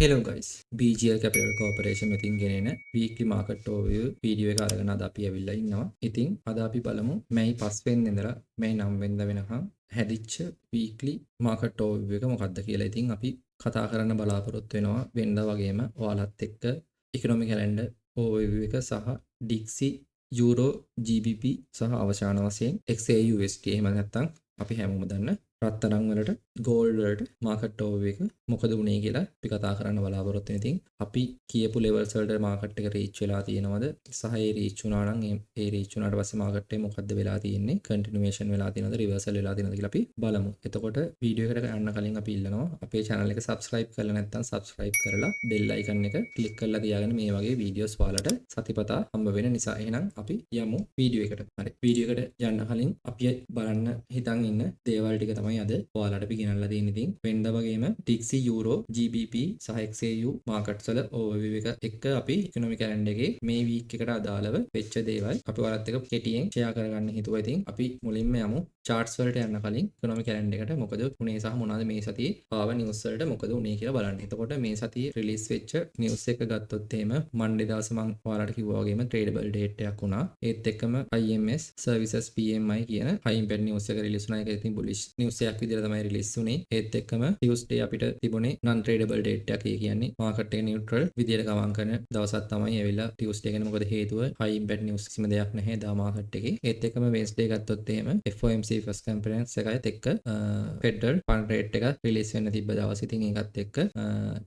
Hello guys, BGL Capital Corporation වෙතින් ගෙනෙන weekly market overview video එක අරගෙන අද අපි ඇවිල්ලා ඉන්නවා. ඉතින් අද අපි බලමු මැයි 5 වෙනිදා ඉඳලා මැයි 9 වෙනිදා වෙනකම් හැදිච්ච weekly market overview එක මොකක්ද කියලා. ඉතින් අපි කතා කරන්න බලාපොරොත්තු වෙනවා වෙනදා වගේම ඔයාලත් එක්ක economic calendar overview එක සහ DXY Euro GBP සහ අවසාන වශයෙන් XAUSD එහෙම නැත්නම් අපි හැමෝම දන්න රත්තරන් වලට ගෝල්ඩ් වලට මාකට් ඕවර් එක මොකද වුනේ කියලා අපි කතා කරන්න බලාපොරොත්තු වෙන. ඉතින් අපි කියපු ලෙවල්ස් වලට මාකට් එක රීච් වෙලා තියෙනවද සහ ඒ රීච් වුණා නම් ඒ රීච් වුණාට පස්සේ මාකට් එකේ මොකද්ද වෙලා තියෙන්නේ, කන්ටිනියුේෂන් වෙලා තියෙනවද, රිවර්සල් වෙලා තියෙනවද කියලා අපි බලමු. එතකොට වීඩියෝ එකට යන්න කලින් අපි ඉල්ලනවා අපේ channel එක subscribe කරලා නැත්නම් subscribe කරලා bell icon එක click කරලා තියාගෙන මේ වගේ වීඩියෝස් ඔයාලට සතිපතා හම්බ වෙන නිසා. එහෙනම් අපි යමු වීඩියෝ එකට. හරි, වීඩියෝ එකට යන්න කලින් අපි බලන්න හිතන් ඉන්න දේවල් ටික තමයි අද ඔයාලට අපි ගෙනල්ලා තියෙන. ඉතින් වෙනදා වගේම DXY Euro GBP සහ XAU මාකට්ස් වල ඕවර්විව් එක එක්ක අපි ඉකොනොමික් කැලෙන්ඩර් එකේ මේ වීක් එකට අදාළව වෙච්ච දේවල් අපි ඔයාලත් එක්ක කෙටියෙන් ෂෙයා කරගන්න හිතුවා. ඉතින් අපි මුලින්ම යමු charts වලට යන්න කලින් ඉකොනොමික් කැලෙන්ඩර් එකට මොකද උනේ සහ මොනවද මේ සතියේ ආව නිවුස් වලට මොකද උනේ කියලා බලන්න. එතකොට මේ සතියේ රිලීස් වෙච්ච නිවුස් එක ගත්තොත් එහෙම මන්ඩේ දවසේ මම ඔයාලට කිව්වා වගේම ට්‍රේඩබල් ඩේට් එකක් වුණා. ඒත් එක්කම IMS Services PMI කියන high impact news එක රිලීස් වුණා. ඒක ඉතින් bullish news එකක් විදිහට තමයි රිලීස් වුණේ. ඒත් එක්කම Tuesday අපිට තිබුණේ non tradable date එකක්. ඒ කියන්නේ මාකට් එක නියුට්‍රල් විදිහට ගමන් කරන දවසක් තමයි ඇවිල්ලා Tuesday ගැන. මොකද හේතුව high impact news කිසිම දෙයක් නැහැ දා මාකට් එකේ. ඒත් එක්කම Wednesday ගත්තොත් එහෙම FOMC first conference එකත් එක්ක federal fund rate එක රිලීස් වෙන්න තිබ්බ දවස්. ඉතින් ඒකත් එක්ක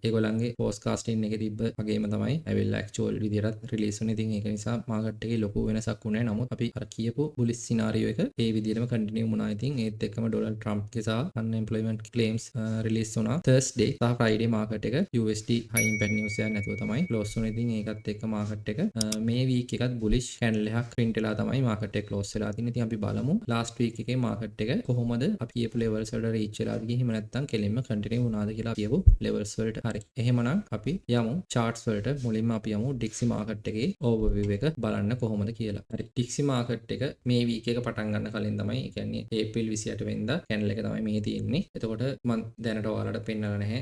ඒගොල්ලන්ගේ forecasting එකේ තිබ්බ වගේම තමයි ඇවිල්ලා actual විදිහට රිලීස් වුණේ. ඉතින් ඒක නිසා මාකට් එකේ ලොකු වෙනසක් වුණේ නැහැ. නමුත් අපි අර කියපු bullish scenario එක ඒ විදිහටම continue වුණා. ඉතින් ඒත් එක්කම ඩොනල්ඩ් ට්‍රම්ප් ගේ සහ unemployment claims රිලීස් වුණා. Thursday සහ Friday මාකට් එක USD high impact news එකක් නැතුව තමයි close වුණේ. ඉතින් ඒකත් එක්ක මාකට් එක මේ week එකත් bullish candle එකක් print වෙලා තමයි මාකට් එක close වෙලා තියෙන්නේ. ඉතින් අපි බලමු last week එකේ මාකට් එක කොහොමද අපි කියපු levels වලට reach වෙලාද ගිහින් එහෙම නැත්නම් කෙලින්ම continue වුණාද කියලා කියපු levels වලට. හරි, එහෙමනම් අපි යමු charts වලට. මුලින්ම අපි යමු DXY මාකට් එකේ overview එක බලන්න කොහොමද කියලා. හරි, DXY මාකට් එක මේ week එක පටන් ගන්න කලින් තමයි, ඒ කියන්නේ ඒප්‍රිල් 28 වෙනිදා candle එක තමයි මේ තියෙන්නේ. එතකොට මම දැනට ඔයාලට පෙන්නලා නැහැ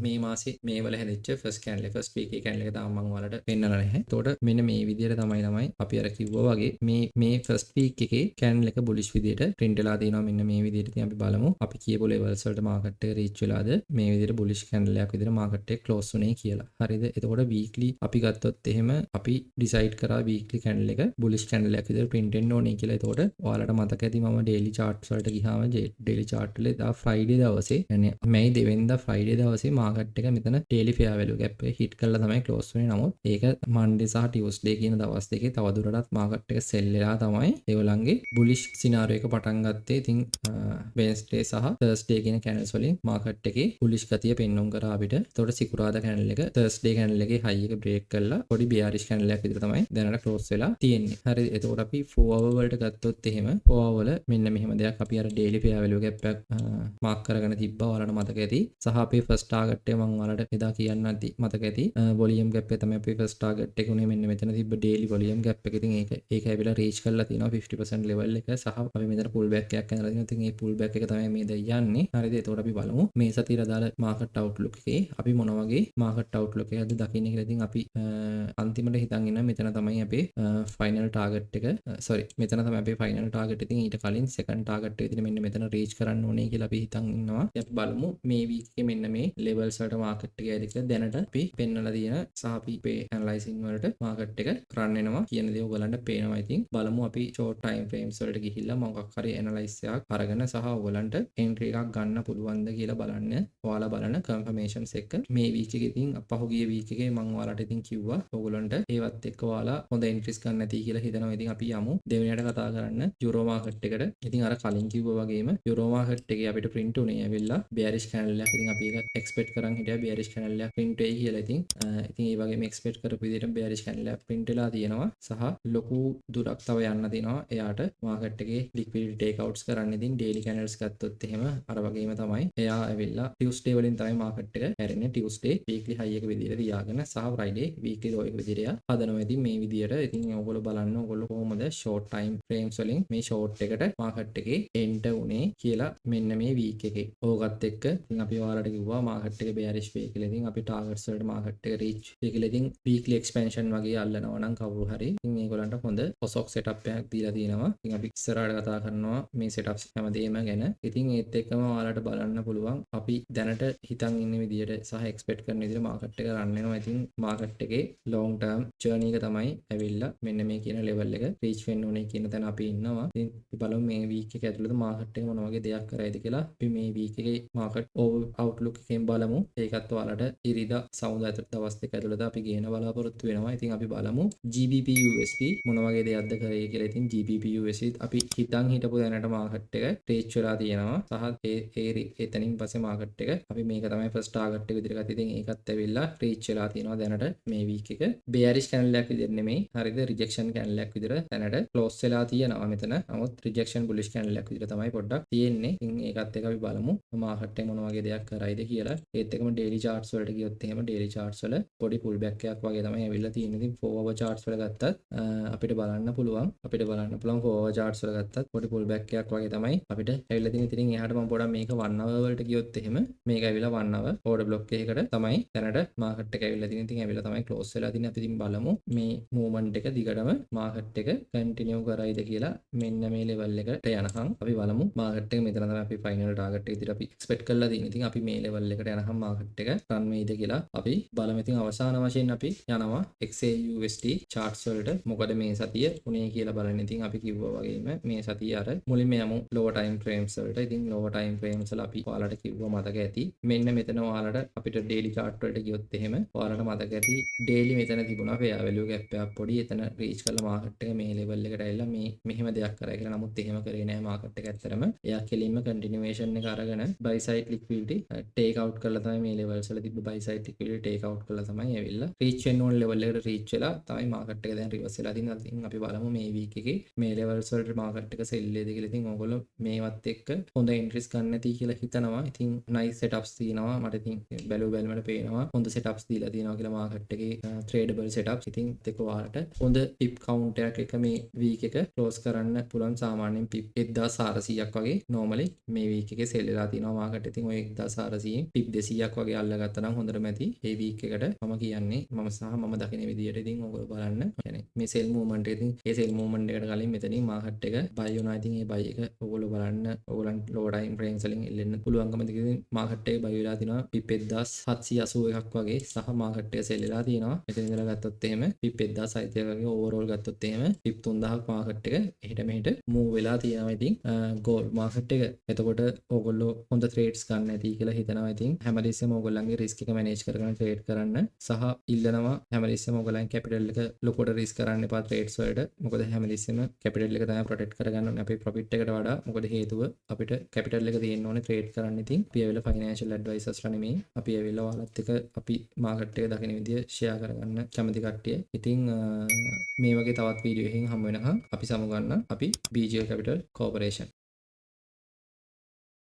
මේ මාසේ මේ වල හැදිච්ච first candle first week එකේ candle එක තාම මම ඔයාලට පෙන්නලා නැහැ. එතකොට මෙන්න මේ විදිහට තමයි අපි අර කිව්වා වගේ මේ first week එකේ candle එක bullish විදිහට print වෙලා තියෙනවා. මෙන්න මේ විදිහට. ඉතින් අපි බලමු අපි කියපු levels වලට market එක reach වෙලාද මේ විදිහට bullish candle එකක් විදිහට market එක close වුණේ කියලා. හරිද? එතකොට weekly අපි ගත්තොත් එහෙම අපි decide කරා weekly candle එක bullish candle එකක් විදිහට print වෙන්න ඕනේ කියලා. එතකොට ඔයාලට මතක ඇති මම daily charts වලට ගියාම daily chart වල දා Friday දවසේ يعني මැයි 2 වෙනිදා Friday දවසේ මාකට් එක මෙතන daily fair value gap එක hit කරලා තමයි close වුනේ. නමුත් ඒක Monday සහ Tuesday කියන දවස් දෙකේ තවදුරටත් මාකට් එක sell වෙලා තමයි ඒගොල්ලන්ගේ bullish scenario එක පටන් ගත්තේ. ඉතින් Wednesday සහ Thursday කියන candles වලින් මාකට් එකේ bullish ගතිය පෙන්වන්න කරා අපිට. එතකොට සිකුරාදා candle එක Thursday candle එකේ high එක break කරලා පොඩි bearish candle එකක් විතර තමයි දැනට close වෙලා තියෙන්නේ. හරි, එතකොට අපි 4 hour වලට ගත්තොත් එහෙම 4 hour වල මෙන්න මෙහෙම දෙයක් අපි අර daily fair value gap එකක් මාක් කරගෙන තිබ්බා. ඔයාලට මතක ඇති. සහ අපේ first target එක මම ඔයාලට එදා කියන්න ඇති මතක ඇති. volume gap එක තමයි අපේ first target එක උනේ. මෙන්න මෙතන තිබ්බ daily volume gap එක. ඉතින් ඒක ඇවිල්ලා reach කරලා තියෙනවා 50% level එක. සහ අපි මෙතන pull back එකක් කරලා තියෙනවා. ඉතින් මේ pull back එක තමයි මේ දැන් යන්නේ. හරිද? එතකොට අපි බලමු මේ සතියේ අදාළ market outlook එකේ අපි මොන වගේ market outlook එකක්ද දකින්නේ කියලා. ඉතින් අපි අන්තිමට හිතන් ඉන්න මෙතන තමයි අපේ final target එක. sorry, මෙතන තමයි අපේ final target. ඉතින් ඊට කලින් second target එක ඉතින් මෙන්න මෙතන reach කරන්න ඕනේ කියලා අපි හිතන් ඉන්නවා. අපි බලමු මේ week එකේ මෙන්න මේ levels වලට market එක ඇද කියලා. දැනට අපි පෙන්වලා තියෙන සහ අපි මේ analyzing වලට market එක run වෙනවා කියන දේ ඔයගලන්ට පේනවා. ඉතින් බලමු අපි short time frames වලට ගිහිල්ලා මොකක් හරි analysis එකක් අරගෙන සහ ඔයගලන්ට entry එකක් ගන්න පුළුවන්ද කියලා බලන්න. ඔයාලා බලන confirmations එක මේ week එකේ ඉතින් පහුගිය week එකේ මම ඔයාලට ඉතින් කිව්වා ඔයගලන්ට ඒවත් එක්ක ඔයාලා හොඳ entries ගන්න නැති කියලා හිතනවා. ඉතින් අපි යමු දෙවෙනියට කතා කරන්න euro market එකට. ඉතින් අර කලින් කිව්වා වගේම euro market එකේ අපිට print උනේ ඇවිල්ලා bearish candle එකක්. ඉතින් අපි ඒක expect කරන් හිටියා bearish candle එකක් print වෙයි කියලා. ඉතින් ඒ වගේම expect කරපු විදිහට bearish candle එකක් print වෙලා තියෙනවා. සහ ලොකු දුරක් තව යන්න තියෙනවා එයාට market එකේ liquidity takeouts කරන්න. ඉතින් daily candles ගත්තොත් එහෙම අර වගේම තමයි එයා ඇවිල්ලා Tuesday වලින් තමයි market එක හැරෙන්නේ. Tuesday weekly high එක විදිහට තියාගෙන සහ Friday weekly low එක විදිහට හදනවා. ඉතින් මේ විදිහට ඉතින් ඔයගොල්ලෝ බලන්න ඔයගොල්ලෝ කොහොමද short time frames වලින් මේ short එකට market එකේ enter උනේ කියලා මෙන්න මේ week වීක් එකේ. ඕකත් එක්ක ඉතින් අපි ඔයාලට කිව්වා මාකට් එක bearish වෙයි කියලා. ඉතින් අපි ටාගට්ස් වලට මාකට් එක රීච් වෙයි කියලා. ඉතින් weekly expansion වගේ අල්ලනවා නම් කවුරු හරි ඉතින් ඒගොල්ලන්ට හොඳ POSOK setup එකක් දීලා තියෙනවා. ඉතින් අපි ඉස්සරහට කතා කරනවා මේ setups හැමදේම ගැන. ඉතින් ඒත් එක්කම ඔයාලට බලන්න පුළුවන් අපි දැනට හිතන් ඉන්න විදියට සහ expect කරන විදියට මාකට් එක රන් වෙනවා. ඉතින් මාකට් එකේ long term journey එක තමයි ඇවිල්ලා මෙන්න මේ කියන level එක reach වෙන්න ඕනේ කියන තැන අපි ඉන්නවා. ඉතින් අපි බලමු මේ week එක ඇතුළත මාකට් එක මොන වගේ දෙයක් කරයිද කියලා. අපි මේ week එකේ market outlook එකෙන් බලමු. ඒකත් ඔයාලට ඉරිදා සමුදා දවස් දෙක ඇතුළත අපි ගේන බලාපොරොත්තු වෙනවා. ඉතින් අපි බලමු GBP USD මොන වගේ දෙයක්ද කරේ කියලා. ඉතින් GBP USD අපි හිතන් හිටපු දැනට මාකට් එක රීච් වෙලා තියෙනවා. සහ එතනින් පස්සේ මාකට් එක අපි මේක තමයි first target එක විදිහට ගත්තේ. ඉතින් ඒකත් ඇවිල්ලා රීච් වෙලා තියෙනවා දැනට මේ week එක. bearish candle එකක් විදිහට නෙමෙයි. හරිද? rejection candle එකක් විදිහට දැනට close වෙලා තියෙනවා මෙතන. නමුත් rejection bullish candle එකක් විදිහට තමයි පොඩ්ඩක් තියෙන්නේ. ඉතින් ඒකත් එක්ක අපි බලමු මාකට් එක මොන වගේ දෙයක් කරයිද කියලා. ඒත් එක්කම daily charts වලට ගියොත් එහෙම daily charts වල පොඩි pullback එකක් වගේ තමයි ඇවිල්ලා තියෙන්නේ. ඉතින් 4 hour charts වල ගත්තත් අපිට බලන්න පුළුවන් 4 hour charts වල ගත්තත් පොඩි pullback එකක් වගේ තමයි අපිට ඇවිල්ලා තියෙන්නේ. ඉතින් එහාට මම පොඩක් මේක 1 hour වලට ගියොත් එහෙම මේක ඇවිල්ලා 1 hour order block එකකට තමයි දැනට මාකට් එක ඇවිල්ලා තියෙන්නේ. ඉතින් ඇවිල්ලා තමයි close වෙලා තියෙන්නේ. අපි ඉතින් බලමු මේ movement එක දිගටම මාකට් එක continue කරයිද කියලා. මෙන්න මේ level එකට යනකම් අපි බලමු. මාකට් එක මෙතන තමයි අපි final target එක විදිහට අපි expect කරලා තියෙන්නේ. ඉතින් අපි මේ level එකට යනකම් මාකට් එක run වෙයිද කියලා අපි බලමු. ඉතින් අවසාන වශයෙන් අපි යනවා XAUSD charts වලට. මොකද මේ සතිය උනේ කියලා බලන්න. ඉතින් අපි කිව්වා වගේම මේ සතිය අර මුලින්ම යමු lower time frames වලට. ඉතින් lower time frames වල අපි ඔයාලට කිව්වා මතක ඇති. මෙන්න මෙතන ඔයාලට අපිට daily chart වලට ගියොත් එහෙම ඔයාලට මතක ඇති daily මෙතන තිබුණා fair value gap එකක් පොඩි. එතන reach කරලා market එක මේ level එකට ඇවිල්ලා මෙහෙම දෙයක් කරා කියලා. නමුත් එහෙම කරේ නෑ market එක ඇත්තටම. එයා කෙලින්ම continuation එක අරගෙන buy side liquidity take out කරලා තමයි මේ levels වල තිබ්බ buy side liquidity take out කරලා තමයි ඇවිල්ලා reach වෙන්න ඕන level එකට reach වෙලා තමයි market එක දැන් reverse වෙලා තියෙන්නේ. ඉතින් අපි බලමු මේ week එකේ මේ levels වලට market එක sell වේද කියලා. ඉතින් ඕගොල්ලෝ මේවත් එක්ක හොඳ entries ගන්න නැති කියලා හිතනවා. ඉතින් nice setups තියෙනවා. මට ඉතින් බැලුවට පේනවා හොඳ setups දීලා තියෙනවා කියලා market එකේ tradable setups. ඉතින් ඒක ඔයාලට හොඳ pip count එකක මේ week එක close කරන්න පුළුවන්. සාමාන්‍යයෙන් pip 1400ක් වගේ normally මේ week එකේ sell වෙලා තියෙනවා market. ඉතින් ඔය 1400 pip 200ක් වගේ අල්ලගත්තා නම් හොඳටම ඇති. මේ week එකට මම කියන්නේ මම දකින විදියට. ඉතින් ඔයගොල්ලෝ බලන්න. يعني මේ sell movement එක ඉතින් ඒ sell movement එකට කලින් මෙතනින් market එක buy වුණා. ඉතින් මේ buy එක ඔයගොල්ලෝ බලන්න. ඔයගොල්ලන් low time frames වලින් එල්ලෙන්න පුළුවන්කම තියෙන market එක buy වෙලා තිනවා pip 1781ක් වගේ. සහ market එක sell වෙලා තියෙනවා. මෙතන ඉඳලා ගත්තොත් එහෙම pip 1600ක් වගේ overall ගත්තොත් එහෙම pip 3000ක් market එක එහෙට මෙහෙට move වෙලා තියෙනවා. ඉතින් gold market එක එතකොට ඕගොල්ලෝ හොඳ trades ගන්න ඇති කියලා හිතනවා. ඉතින් හැමදෙස්සෙම ඕගොල්ලන්ගේ risk එක manage කරගෙන trade කරන්න සහ ඉල්ලනවා හැමදෙස්සෙම ඕගොල්ලන් capital එක ලොකුට risk කරන්න එපා trades වලට. මොකද හැමදෙස්සෙම capital එක තමයි protect කරගන්න ඕනේ අපේ profit එකට වඩා. මොකද හේතුව අපිට capital එක තියෙන්න ඕනේ trade කරන්න. ඉතින් අපි ඇවිල්ලා financial advisors ලා නෙමෙයි. අපි ඇවිල්ලා ඔයාලත් එක්ක අපි market එක දකින විදිය share කරගන්න කැමති කට්ටිය. ඉතින් මේ වගේ තවත් වීඩියෝ එකකින් හමු වෙනකම් අපි සමු ගන්න. අපි BGL Capital Corporation